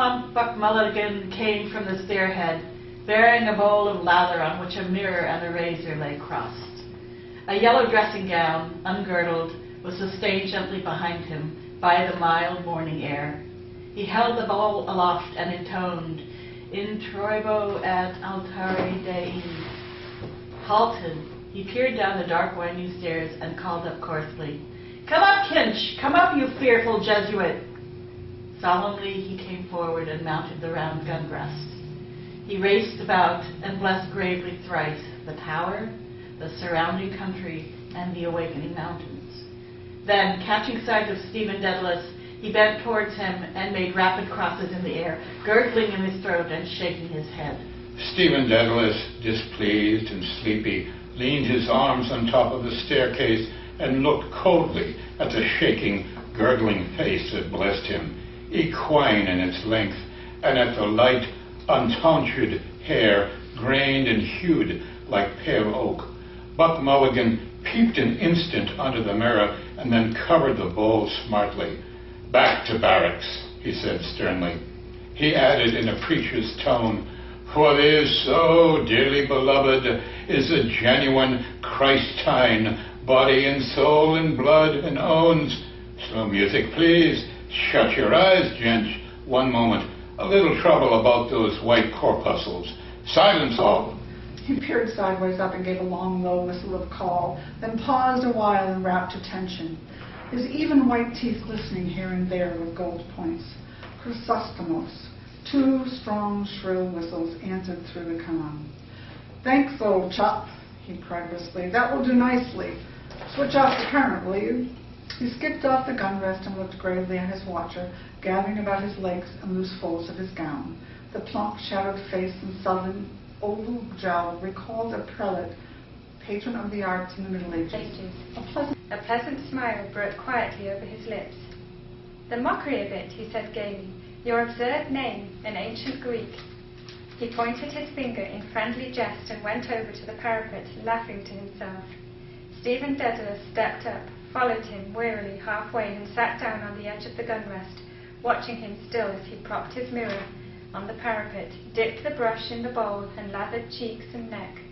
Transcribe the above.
plump Buck Mulligan came from the stairhead, bearing a bowl of lather on which a mirror and a razor lay crossed. A yellow dressing gown, ungirdled, was sustained gently behind him by the mild morning air. He held the bowl aloft and intoned, "In troibo et altare Dei." Halted, he peered down the dark winding stairs and called up coarsely, "Come up, Kinch! Come up, you fearful Jesuit!" Solemnly he came forward and mounted the round gun rest. He raced about and blessed gravely thrice the tower, the surrounding country, and the awakening mountains. Then, catching sight of Stephen Dedalus, he bent towards him and made rapid crosses in the air, gurgling in his throat and shaking his head. Stephen Dedalus, displeased and sleepy, leaned his arms on top of the staircase and looked coldly at the shaking, gurgling face that blessed him, equine in its length, and at the light, untonsured hair, grained and hued like pale oak. Buck Mulligan peeped an instant under the mirror and then covered the bowl smartly. "Back to barracks," he said sternly. He added in a preacher's tone, "For this, so dearly beloved, is a genuine Christine, body and soul and blood, and owns..." Slow music, please. Shut your eyes, gent. One moment. A little trouble about those white corpuscles. Silence all. He peered sideways up and gave a long, low whistle of call, then paused a while in rapt attention, his even white teeth glistening here and there with gold points. Chrysostomos. 2 strong, shrill whistles answered through the calm. "Thanks, old chap," he cried briskly. "That will do nicely. Switch off the current, will you?" He skipped off the gun rest and looked gravely at his watcher, gathering about his legs and loose folds of his gown. The plump, shadowed face and sullen, oval jowl recalled a prelate, patron of the arts in the Middle Ages. A pleasant smile broke quietly over his lips. "The mockery of it," he said gaily. "Your absurd name, in ancient Greek." He pointed his finger in friendly jest and went over to the parapet, laughing to himself. Stephen Dedalus stepped up, followed him wearily halfway, and sat down on the edge of the gun rest, watching him still as he propped his mirror on the parapet, dipped the brush in the bowl, and lathered cheeks and neck.